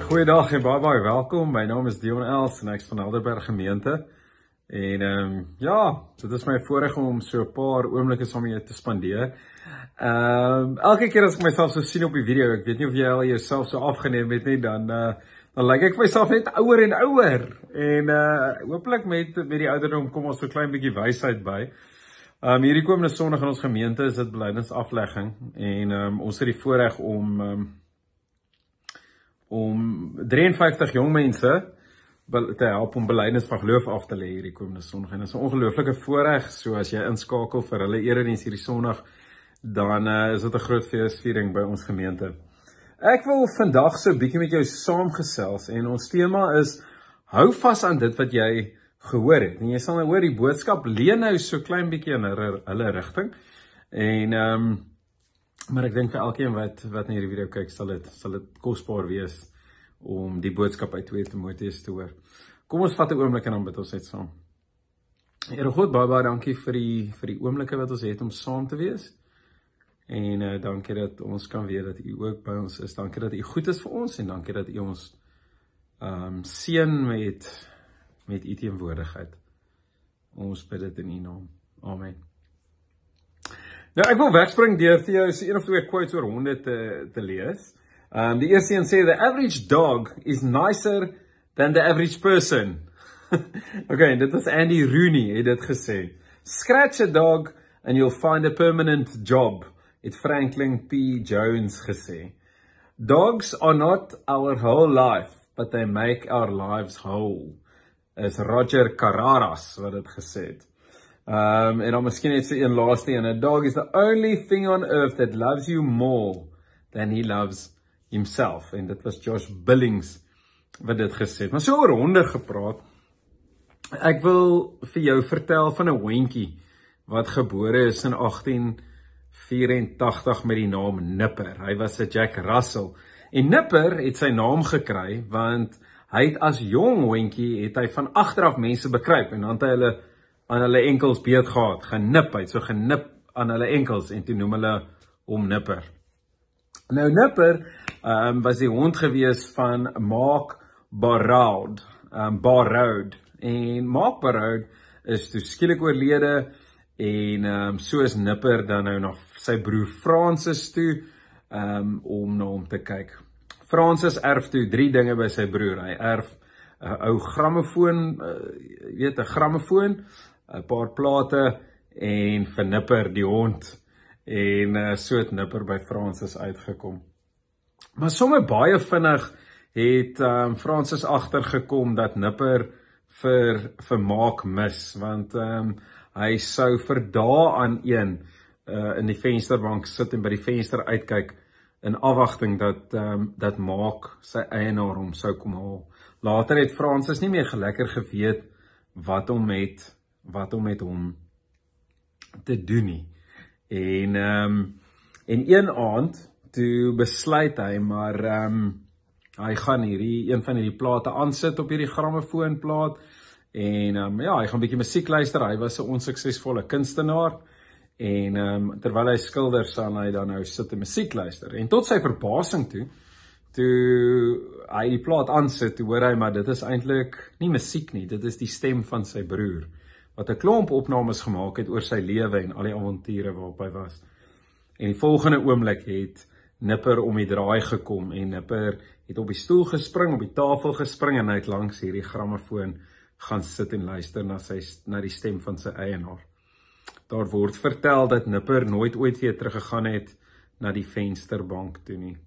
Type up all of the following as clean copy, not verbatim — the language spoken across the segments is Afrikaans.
Goeiedag en baie welkom. My naam is Dion Els en ek is van Helderberg gemeente. En dit is my voorreg om so 'n paar oomblikke saam met jou te spandeer. Elke keer as ek myself so sien op die video, ek weet nie of jy al jouself so afgeneem het nie, dan lyk ek vir myself net ouer en ouer. En hopelik met die ouderdom kom ons so 'n klein bietjie wysheid by. Hierdie komende Sondag in ons gemeente is dit belydenisaflegging en ons het die voorreg om 53 jong mense te help om belydenis van geloof af te lê hierdie komende Sondag. En dit is 'n ongelooflike voorreg, so as jy inskakel vir hulle erediens hierdie Sondag, dan is dit 'n groot feesviering by ons gemeente. Ek wil vandag so 'n bietjie met jou saamgesels en ons tema is hou vas aan dit wat jy gehoor het. En jy sal nou hoor die boodskap leen nou so klein bietjie in hulle rigting. En maar ek dink vir elkeen wat na hierdie video kyk, sal dit kosbaar wees om die boodskap uit 2 Timoteus te hoor. Kom ons vat 'n oomblik en dan bid ons net saam. Here God, baie dankie vir die oomblikke wat ons het om saam te wees. En dankie dat ons kan weet dat U ook by ons is. Dankie dat U goed is vir ons en dankie dat U ons seën met U teenwoordigheid. Ons bid dit in U naam. Amen. Nou, ek wil wegspring deur vir jou so 1 of 2 quotes oor honde te lees. Die eerste een sê, the average dog is nicer than the average person. Okay, dit is Andy Rooney, het dit gesê. Scratch a dog and you'll find a permanent job, het Franklin P. Jones gesê. Dogs are not our whole life, but they make our lives whole, is Roger Carraras wat dit gesê het. En dan miskien net so een laaste een. A dog is the only thing on earth that loves you more than he loves himself. En dit was Josh Billings wat dit gesê het. Maar so oor honde gepraat. Ek wil vir jou vertel van 'n hondjie wat gebore is in 1884 met die naam Nipper. Hy was 'n Jack Russell. En Nipper het sy naam gekry want hy het as jong hondjie het hy van agteraf mense bekruip en dan het hy hulle aan hulle enkels beet gehad, genip, hy het so genip aan hulle enkels en toe noem hulle hom Nipper. Nou Nipper was die hond gewees van Mark Barroud, en Mark Barroud is toe skielik oorlede en so is Nipper dan nou na sy broer Francis toe om na hom te kyk. Francis erf toe 3 dinge by sy broer. Hy erf 'n ou grammofoon, 'n grammofoon, 'n paar plate en vir Nipper die hond. En so het Nipper by Francis uitgekom. Maar sommer baie vinnig het Francis agtergekom dat Nipper vir Mark mis, want hy sou vir dae aan een in die vensterbank sit en by die venster uitkyk in afwagting dat Mark sy eienaar hom sou kom haal. Later het Francis nie meer gelekker geweet wat om met hom te doen nie. En een aand toe besluit hy maar hy gaan een van hierdie plate aansit op hierdie grammofoonplaat en hy gaan 'n bietjie musiek luister. Hy was 'n onsuksesvolle kunstenaar en terwyl hy skilder sal hy dan nou sit en musiek luister. En tot sy verbasing toe hy die plaat aansit, toe hoor hy maar dit is eintlik nie musiek nie, dit is die stem van sy broer wat 'n klomp opnames gemaak het oor sy lewe en al die avonture waarop hy was. En die volgende oomblik het Nipper om die draai gekom en Nipper het op die stoel gespring, op die tafel gespring en hy het langs hierdie grammofoon gaan sit en luister na die stem van sy eienaar. Daar word vertel dat Nipper nooit ooit weer teruggegaan het na die vensterbank toe nie.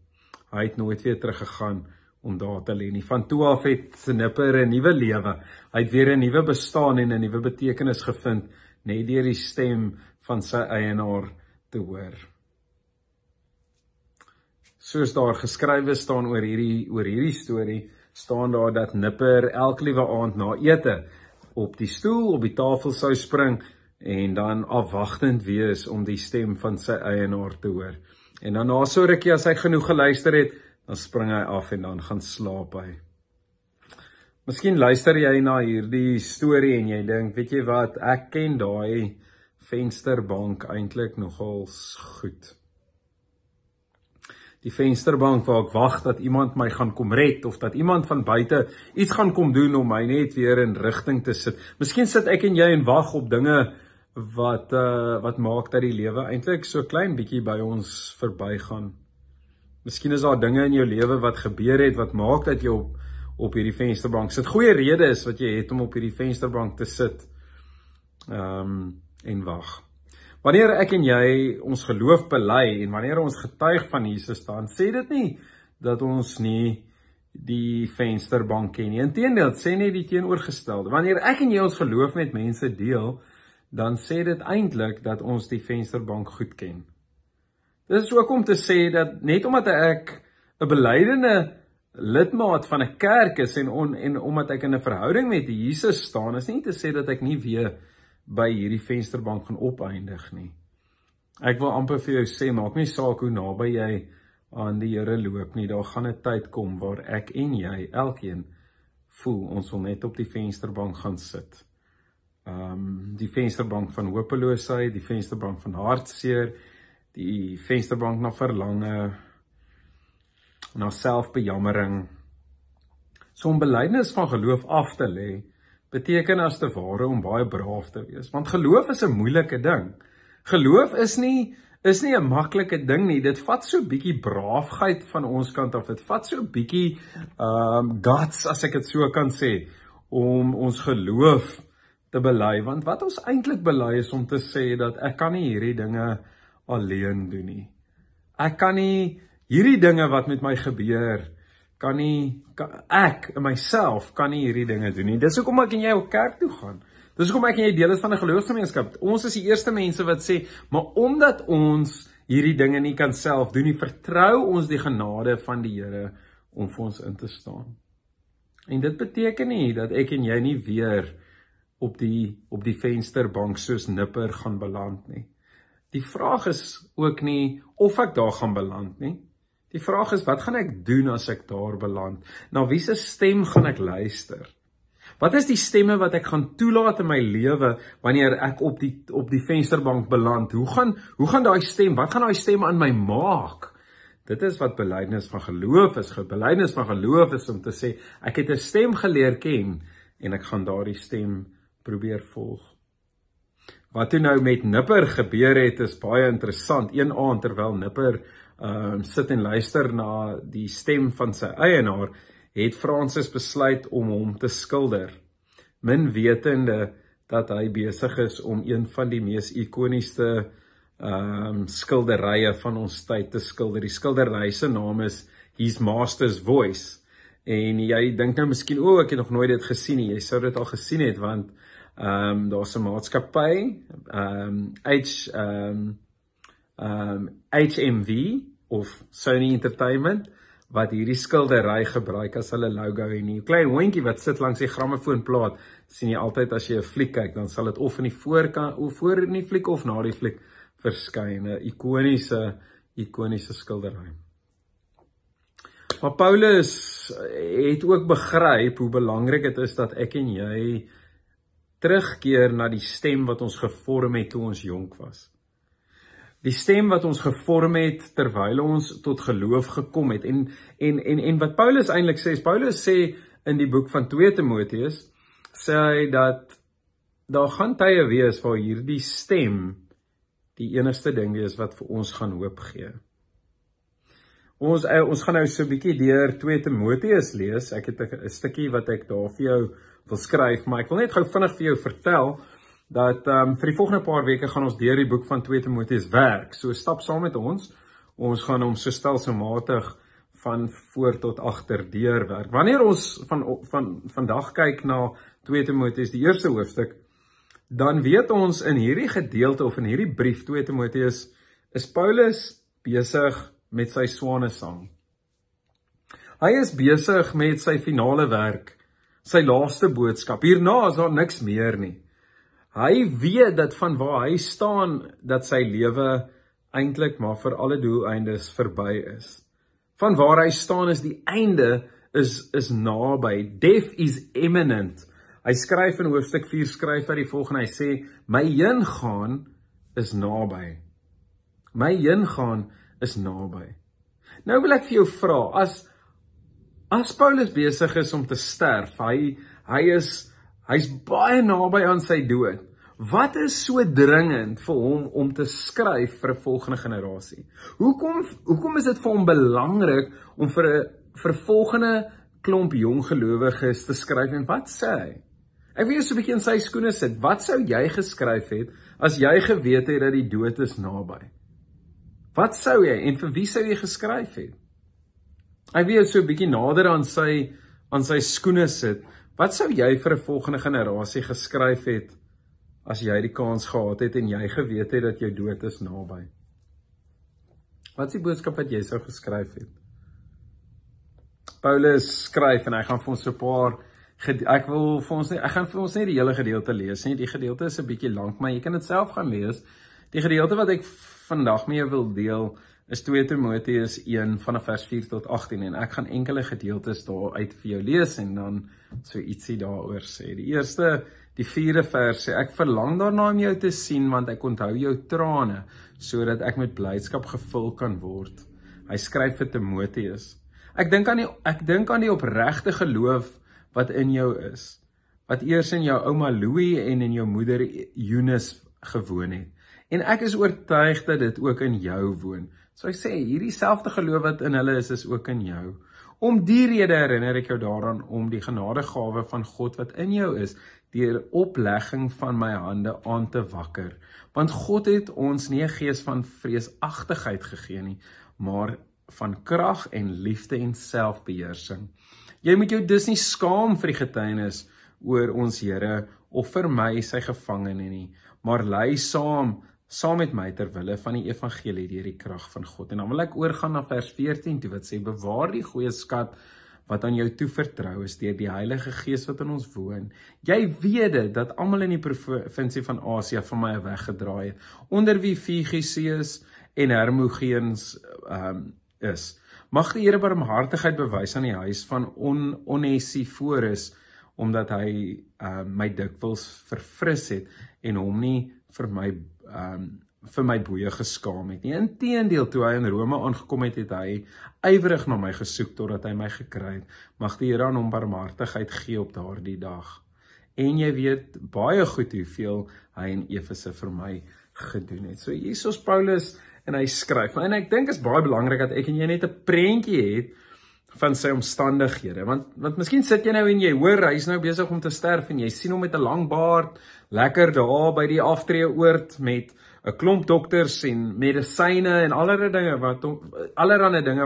Hy het nooit weer teruggegaan om daar te lê nie. Van toe af het Nipper 'n nuwe lewe. Hy het weer 'n nuwe bestaan en 'n nuwe betekenis gevind, net deur die stem van sy eienaar te hoor. Soos daar geskrywe staan oor hierdie storie, staan daar dat Nipper elke liewe aand na ete op die stoel, op die tafel sou spring en dan afwagtend wees om die stem van sy eienaar te hoor. En dan na so rukkie as hy genoeg geluister het, dan spring hy af en dan gaan slaap hy. Miskien luister jy na hierdie storie en jy dink, weet jy wat, ek ken daai vensterbank eintlik nogal goed. die vensterbank waar ek wag dat iemand my gaan kom red, of dat iemand van buite iets gaan kom doen om my net weer in rigting te sit. Miskien sit ek en jy en wag op dinge wat maak dat die lewe eintlik so klein bietjie by ons verbygaan. Miskien is daar dinge in jou lewe wat gebeur het, wat maak dat jy op hierdie vensterbank sit. Goeie rede is wat jy het om op hierdie vensterbank te sit en wag. Wanneer ek en jy ons geloof bely en wanneer ons getuig van Jesus staan, sê dit nie dat ons nie die vensterbank ken nie. Inteendeel, sê net die teenoorgestelde. Wanneer ek en jy ons geloof met mense deel, dan sê dit eintlik dat ons die vensterbank goed ken. Dit is ook om te sê dat net omdat ek 'n belydende lidmaat van 'n kerk is en omdat ek in 'n verhouding met Jesus staan, is nie te sê dat ek nie weer by hierdie vensterbank gaan opeindig nie. Ek wil amper vir jou sê, maak nie saak hoe naby jy aan die Here loop nie, daar gaan 'n tyd kom waar ek en jy, elkeen, voel ons wil net op die vensterbank gaan sit. Die vensterbank van hopeloosheid, die vensterbank van hartseer, die vensterbank na verlange, na selfbejammering. So om belydenis van geloof af te lê, beteken as te ware om baie braaf te wees, want geloof is 'n moeilike ding. Geloof is nie 'n maklike ding nie, dit vat so bietjie braafheid van ons kant af, dit vat so bietjie guts, as ek dit so kan sê, om ons geloof te bely, want wat ons eintlik bely is om te sê dat ek kan nie hierdie dinge alleen doen nie. Ek kan nie hierdie dinge wat met my gebeur, ek in myself kan nie hierdie dinge doen nie. Dis hoekom ek en jy op kerk toe gaan. Dis hoekom ek en jy deel is van 'n geloofsgemeenskap. Ons is die eerste mense wat sê, maar omdat ons hierdie dinge nie kan self doen nie, vertrou ons die genade van die Here om vir ons in te staan. En dit beteken nie dat ek en jy nie weer op die vensterbank soos nipper gaan beland nie. Die vraag is ook nie of ek daar gaan beland nie. Die vraag is, wat gaan ek doen as ek daar beland? Na wie se stem gaan ek luister? Wat is die stemme wat ek gaan toelaat in my lewe wanneer ek op die vensterbank beland? Hoe gaan daai stem, wat gaan daai stem aan my maak? Dit is wat belydenis van geloof is. Belydenis van geloof is om te sê, ek het 'n stem geleer ken en ek gaan daardie stem probeer volg. Wat toe nou met Nipper gebeur het, is baie interessant. Een aand terwyl Nipper sit en luister na die stem van sy eienaar, het Francis besluit om hom te skilder. Min wetende dat hy besig is om een van die mees ikoniese skilderye van ons tyd te skilder. Die skildery se naam is His Master's Voice. En jy dink nou miskien, ek het nog nooit dit gesien nie. Jy sou dit al gesien het, want daar's 'n maatskappy, HMV of Sony Entertainment, wat hierdie skildery gebruik as hulle logo, en die klein hondjie wat sit langs die grammofoonplaat, sien jy altyd as jy 'n fliek kyk, dan sal dit of in die voorkant, of voor in die fliek of na die fliek verskyn. 'n ikoniese skildery. Maar Paulus het ook begryp hoe belangrik dit is dat ek en jy terugkeer na die stem wat ons gevorm het toe ons jonk was. Die stem wat ons gevorm het terwyl ons tot geloof gekom het. En wat Paulus eintlik sê, is Paulus sê in die boek van 2 Timoteus, sê hy dat daar gaan tye wees waar hierdie stem die enigste ding wees wat vir ons gaan hoop gee. Ons gaan nou so 'n bietjie deur 2 Timoteus lees. Ek het 'n stukkie wat ek daar vir jou wil skryf, maar ek wil net gou vinnig vir jou vertel dat vir die volgende paar weke gaan ons deur die boek van 2 Timoteus werk. So stap saam met ons. Ons gaan hom so stelselmatig van voor tot agter deur werk. Wanneer ons vandag kyk na 2 Timoteus, die eerste hoofstuk, dan weet ons in hierdie gedeelte of in hierdie brief 2 Timoteus is Paulus besig met sy swanesang. Hy is besig met sy finale werk, sy laaste boodskap. Hierna is daar niks meer nie. Hy weet dat van waar hy staan, dat sy lewe eintlik maar vir alle doeleindes verby is. Van waar hy staan is die einde is naby. Death is imminent. Hy skryf in hoofstuk 4, skryf hy die volgende, hy sê, my heengaan is naby. My heengaan is naby. Nou wil ek vir jou vra, as Paulus besig is om te sterf, hy's baie naby aan sy dood. Wat is so dringend vir hom om te skryf vir 'n volgende generasie? Hoekom is dit vir hom belangrik om vir 'n volgende klomp jong gelowiges te skryf en wat sê hy? Ek wil jou so 'n bietjie in sy skoene sit. Wat sou jy geskryf het as jy geweet het dat die dood is naby? Wat sou jy en vir wie sou jy geskryf het? Ek wil jou so 'n bietjie nader aan sy skoene sit. Wat sou jy vir 'n volgende generasie geskryf het as jy die kans gehad het en jy geweet het dat jou dood is naby? Wat is die boodskap wat jy sou geskryf het? Paulus skryf en hy gaan vir ons so 'n paar ek gaan vir ons nie die hele gedeelte lees nie. Die gedeelte is 'n bietjie lank, maar jy kan dit self gaan lees. Die gedeelte wat ek vandag mee wil deel is 2 Timoteus 1 vanaf vers 4 tot 18 en ek gaan enkele gedeeltes daaruit vir jou lees en dan so ietsie daaroor sê. Die 4de vers sê, ek verlang daarna om jou te sien want ek onthou jou trane sodat ek met blydskap gevul kan word. Hy skryf vir Timoteus. Ek dink aan die opregte geloof wat in jou is, wat eers in jou ouma Louie en in jou moeder Eunice gewoon het. En ek is oortuig dat dit ook in jou woon. So hy sê, hierdie selfde geloof wat in hulle is ook in jou. Om die rede herinner ek jou daaraan om die genadegawe van God wat in jou is, deur oplegging van my hande aan te wakker. Want God het ons nie 'n gees van vreesagtigheid gegee nie, maar van krag en liefde en selfbeheersing. Jy moet jou dus nie skaam vir die getuienis oor ons Here of vir my sy gevangene nie, maar lei saam met my ter wille van die evangelie deur die krag van God. En dan wil ek oorgaan na vers 14 toe wat sê, bewaar die goeie skat wat aan jou toevertrou is deur die Heilige Gees wat in ons woon. Jy weet dit, dat almal in die provinsie van Asia van my weggedraai het, onder wie Figiseus en Hermogenes is. Mag die Here barmhartigheid bewys aan die huis van Onesiphorus, omdat hy my dikwels verfris het en hom nie vir my boeie geskaam het nie. Inteendeel, toe hy in Rome aangekom het, het hy ywerig na my gesoek totdat hy my gekry het. Mag die Here aan hom barmhartigheid gee op daardie dag. En jy weet baie goed hoeveel hy in Efese vir my gedoen het. So hier is Paulus en hy skryf. En ek dink is baie belangrik dat ek en jy net 'n prentjie het van sy omstandighede. Want miskien sit jy nou en jy hoor, hy is nou besig om te sterf en jy sien hom met 'n lang baard, lekker daar by die aftreeoord met 'n klomp dokters en medisyne en allerlei dinge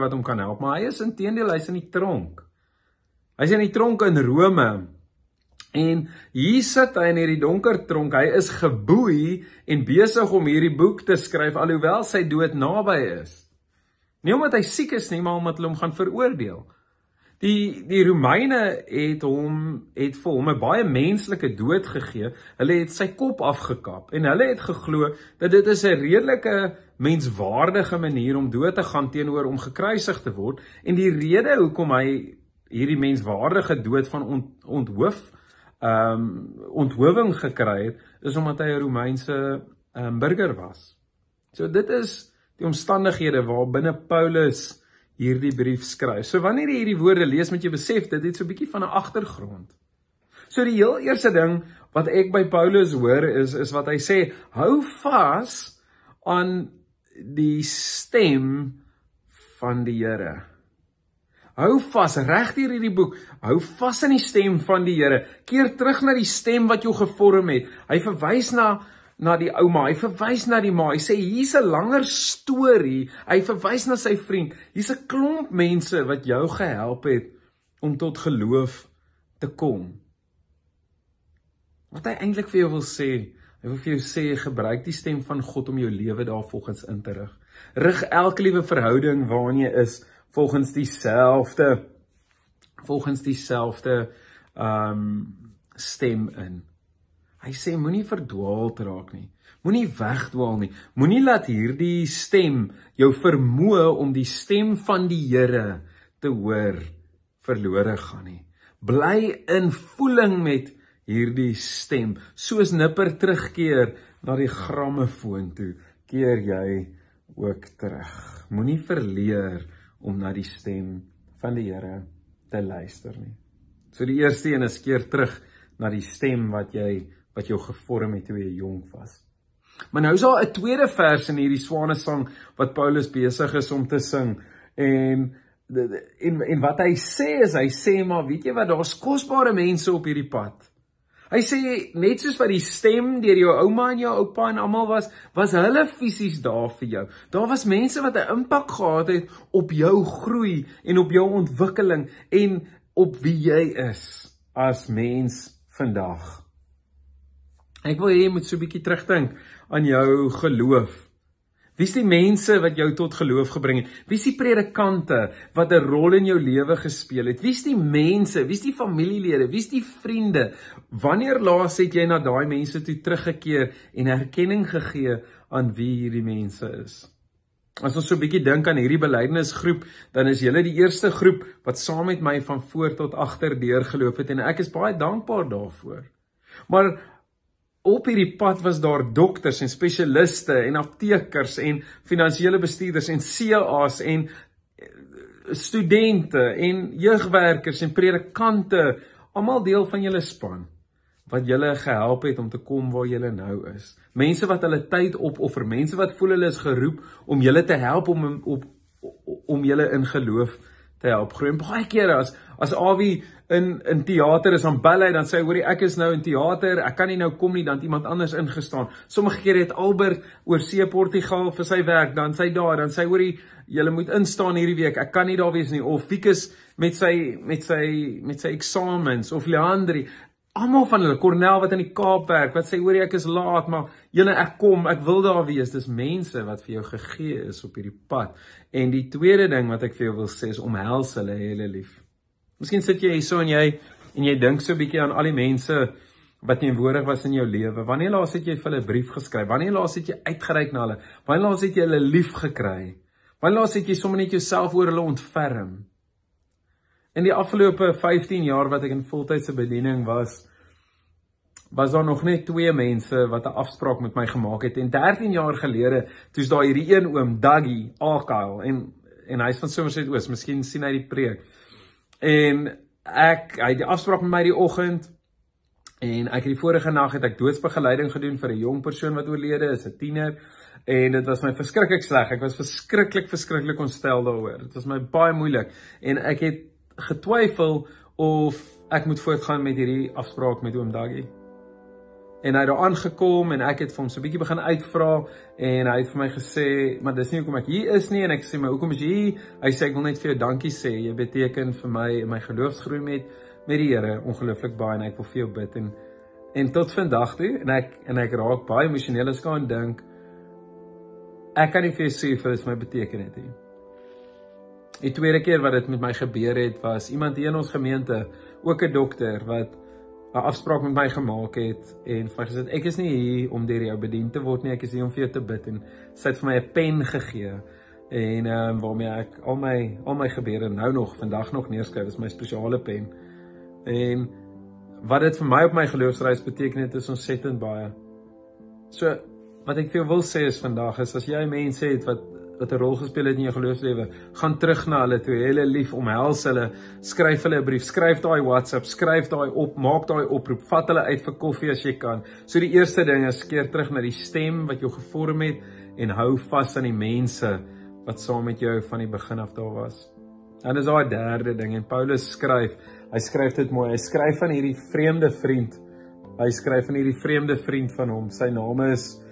wat hom kan help, maar hy is inteendeel, hy's in die tronk. Hy's in die tronk in Rome. En hier sit hy in hierdie donker tronk, hy is geboei en besig om hierdie boek te skryf, alhoewel sy dood naby is. Nie omdat hy siek is nie, maar omdat hulle hom gaan veroordeel. Die Romeine het vir hom 'n baie menslike dood gegee. Hulle het sy kop afgekap en hulle het geglo dat dit is 'n redelike menswaardige manier om dood te gaan teenoor om gekruisig te word. En die rede hoekom hy hierdie menswaardige dood van onthowing gekry het, is omdat hy 'n Romeinse burger was. So dit is die omstandighede waarbinne Paulus hierdie brief skryf. So wanneer jy hierdie woorde lees, moet jy besef, dit het so 'n bietjie van 'n agtergrond. So die heel eerste ding wat ek by Paulus hoor is wat hy sê, hou vas aan die stem van die Here. Hou vas, reg deur hierdie boek, hou vas aan die stem van die Here. Keer terug na die stem wat jou gevorm het. Hy verwys na die ouma, hy verwys na die ma, hy sê, hier's 'n langer storie, hy verwys na sy vriend, hier's 'n klomp mense wat jou gehelp het om tot geloof te kom. Wat hy eintlik vir jou wil sê, hy wil vir jou sê, gebruik die stem van God om jou lewe daarvolgens in te rig. Rig elke liewe verhouding waarin jy is, volgens dieselfde stem in. Hy sê, moenie verdwaald raak nie, moenie wegdwaal nie, moenie laat hierdie stem jou vermoë om die stem van die Here te hoor verlore gaan nie. Bly in voeling met hierdie stem, soos nipper terugkeer na die grammofoon toe, keer jy ook terug. Moenie verleer om na die stem van die Here te luister nie. So die eerste een is keer terug na die stem wat jou gevorm het toe jy jonk was. Maar nou is daar 'n tweede vers in hierdie swanesang wat Paulus besig is om te sing. En wat hy sê is, hy sê maar, weet jy wat, daar's kosbare mense op hierdie pad. Hy sê, net soos wat die stem deur jou ouma en jou oupa en almal was hulle fisies daar vir jou. Daar was mense wat 'n impak gehad het op jou groei en op jou ontwikkeling en op wie jy is as mens vandag. Ek wil hê jy moet so 'n bietjie terugdink aan jou geloof. Wie is die mense wat jou tot geloof gebring het? Wie is die predikante wat 'n rol in jou lewe gespeel het? Wie is die mense? Wie is die familielede? Wie is die vriende? Wanneer laas het jy na daai mense toe teruggekeer en erkenning gegee aan wie hierdie mense is? As ons so 'n bietjie dink aan hierdie belydenisgroep, dan is julle die eerste groep wat saam met my van voor tot agter deurgeloop het en ek is baie dankbaar daarvoor. Maar op hierdie pad was daar dokters en spesialiste en aptekers en finansiële bestuurders en CA's en studente en jeugwerkers en predikante, almal deel van julle span, wat julle gehelp het om te kom waar julle nou is. Mense wat hulle tyd opoffer, mense wat voel hulle is geroep om julle te help om julle in geloof te help groei. En baie kere as Awie in teater is, dan bel hy, dan sê hy, hoorie, ek is nou in teater, ek kan nie nou kom nie, dan het iemand anders ingestaan. Sommige kere het Albert oor see Portugal vir sy werk, dan sê hy daar, dan sê hy, hoorie, julle moet instaan hierdie week, ek kan nie daar wees nie, of Fikus met sy eksamens, of Leandri, almal van hulle, Cornel wat in die Kaap werk, wat sê, hoorie, ek is laat, maar julle, ek kom, ek wil daar wees. Dis mense wat vir jou gegee is op hierdie pad. En die tweede ding wat ek vir jou wil sê is, omhels hulle hele lief. Miskien sit jy hier so en jy dink so 'n bietjie aan al die mense wat teenwoordig was in jou lewe. Wanneer laas het jy vir hulle 'n brief geskryf? Wanneer laas het jy uitgereik na hulle? Wanneer laas het jy hulle lief gekry? Wanneer laas het jy sommer net jouself oor hulle ontferm? In die afgelope 15 jaar wat ek in voltydse bediening was daar nog net 2 mense wat 'n afspraak met my gemaak het. En 13 jaar gelede, toe's daar hierdie een oom, Dougie Akail, en hy is van Somerset Oos, miskien sien hy die preek. En hy het die afspraak met my die oggend, en ek het die vorige nag het ek doodsbegeleiding gedoen vir 'n jong persoon wat oorlede is, 'n tiener, en dit was my verskriklik sleg. Ek was verskriklik ontstel daaroor. Dit was my baie moeilik, en ek het getwyfel of ek moet voortgaan met hierdie afspraak met oom Dougie. En hy het daar aangekom en ek het vir hom so 'n bietjie begin uitvra en hy het vir my gesê, maar dis nie hoekom ek hier is nie, en ek sê, maar hoekom is jy hier? Hy sê, ek wil net vir jou dankie sê, jy beteken vir my in my geloofsgroei met die Here ongelooflik baie en ek wil vir jou bid en tot vandag toe en ek raak baie emosioneel as ek aan dink, ek kan nie vir jou sê hoeveel dit vir my beteken het nie. Die tweede keer wat dit met my gebeur het, was iemand hier in ons gemeente, ook 'n dokter wat 'n afspraak met my gemaak het en vir my gesê, ek is nie hier om deur jou bedien te word nie, ek is hier om vir jou te bid, en sy het vir my 'n pen gegee en waarmee ek al my gebede nou nog, vandag nog neerskryf, is my spesiale pen. En wat dit vir my op my geloofsreis beteken het, is ontsettend baie. So, wat ek vir jou wil sê is vandag, is as jy mense het wat 'n rol gespeel het in jou geloofslewe, gaan terug na hulle toe, hulle lief, omhels hulle, skryf hulle 'n brief, skryf daai WhatsApp, skryf daai op, maak daai oproep, vat hulle uit vir koffie as jy kan. So die eerste ding is, keer terug na die stem wat jou gevorm het, en hou vas aan die mense wat saam met jou van die begin af daar was. En is daar 'n derde ding, en Paulus hy skryf dit mooi, hy skryf van hierdie vreemde vriend van hom, sy naam is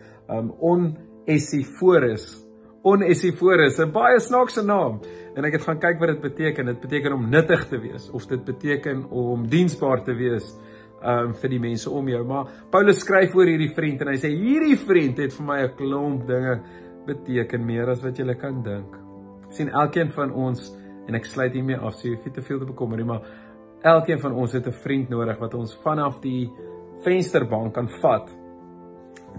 Onesiphorus, 'n baie snaakse naam, en ek het gaan kyk wat dit beteken om nuttig te wees, of dit beteken om diensbaar te wees vir die mense om jou, maar Paulus skryf oor hierdie vriend, en hy sê, hierdie vriend het vir my 'n klomp dinge beteken, meer as wat jy kan dink. Sien, elkeen van ons, en ek sluit hiermee af, so jy hoef nie te veel te bekommer nie, maar elkeen van ons het 'n vriend nodig, wat ons vanaf die vensterbank kan vat,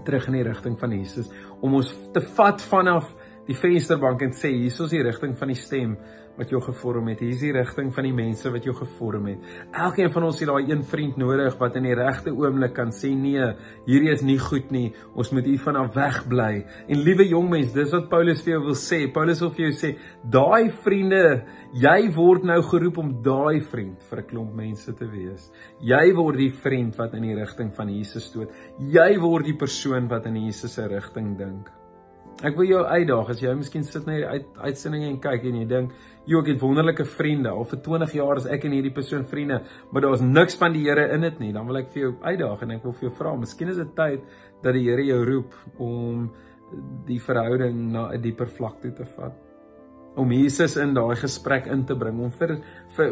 terug in die rigting van Jesus, om ons te vat vanaf die vensterbank en sê, hier is die rigting van die stem wat jou gevorm het, hier is die rigting van die mense wat jou gevorm het. Elkeen van ons het daai een vriend nodig wat in die regte oomblik kan sê, nee, hierdie is nie goed nie, ons moet hiervan af wegbly. En liewe jong mens, dis wat Paulus vir jou wil sê. Paulus wil vir jou sê, daai vriende, jy word nou geroep om daai vriend vir 'n klomp mense te wees. Jy word die vriend wat in die rigting van Jesus stoot. Jy word die persoon wat in Jesus se rigting dink. Ek wil jou uitdaag, as jy miskien sit na hierdie uitsendinge en kyk en jy dink, ek het wonderlike vriende, al vir 20 jaar is ek en hierdie persoon vriende, maar daar is niks van die Here in dit nie, dan wil ek vir jou uitdaag en ek wil vir jou vra, miskien is dit tyd dat die Here jou roep om die verhouding na 'n dieper vlak toe te vat. Om Jesus in daai gesprek in te bring, om vir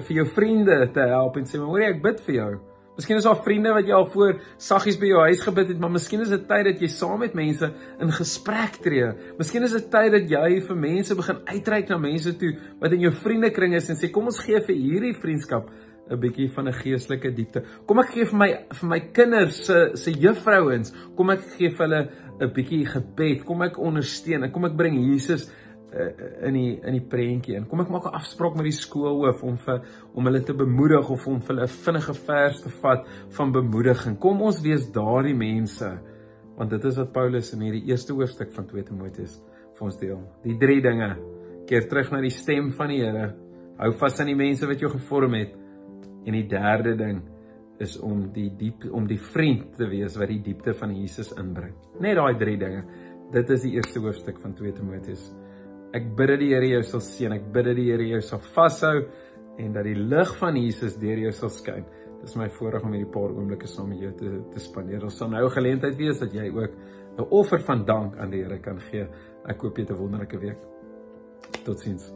jou vriende te help en sê, maar hoor jy, ek bid vir jou. Miskien is daar vriende wat jy al voor saggies by jou huis gebid het, maar miskien is dit tyd dat jy saam met mense in gesprek tree. Miskien is dit tyd dat jy vir mense begin uitreik na mense toe wat in jou vriendekring is en sê, kom ons gee vir hierdie vriendskap 'n bietjie van 'n geestelike diepte. Kom ek gee vir my kinders se juffrouens, kom ek gee vir hulle 'n bietjie gebed, kom ek ondersteun, kom ek bring Jesus in die prentjie in. Kom ek maak 'n afspraak met die skoolhoof om hulle te bemoedig of om hulle 'n vinnige vers te vat van bemoediging. Kom ons wees daardie mense, want dit is wat Paulus in hierdie eerste hoofstuk van 2 Timoteus vir ons deel. Die 3 dinge: keer terug na die stem van die Here, hou vas aan die mense wat jou gevorm het, en die 3de ding is om die vriend te wees wat die diepte van Jesus inbring. Net daai 3 dinge. Dit is die eerste hoofstuk van 2 Timoteus. Ek bid dat die Here jou sal seën, ek bid dat die Here jou sal vashou en dat die lig van Jesus deur jou sal skyn. Dit is my voorreg om hierdie paar oomblikke saam met jou te spandeer. Ons sal nou 'n geleentheid wees dat jy ook 'n offer van dank aan die Here kan gee. Ek hoop jy het 'n wonderlike week. Totsiens.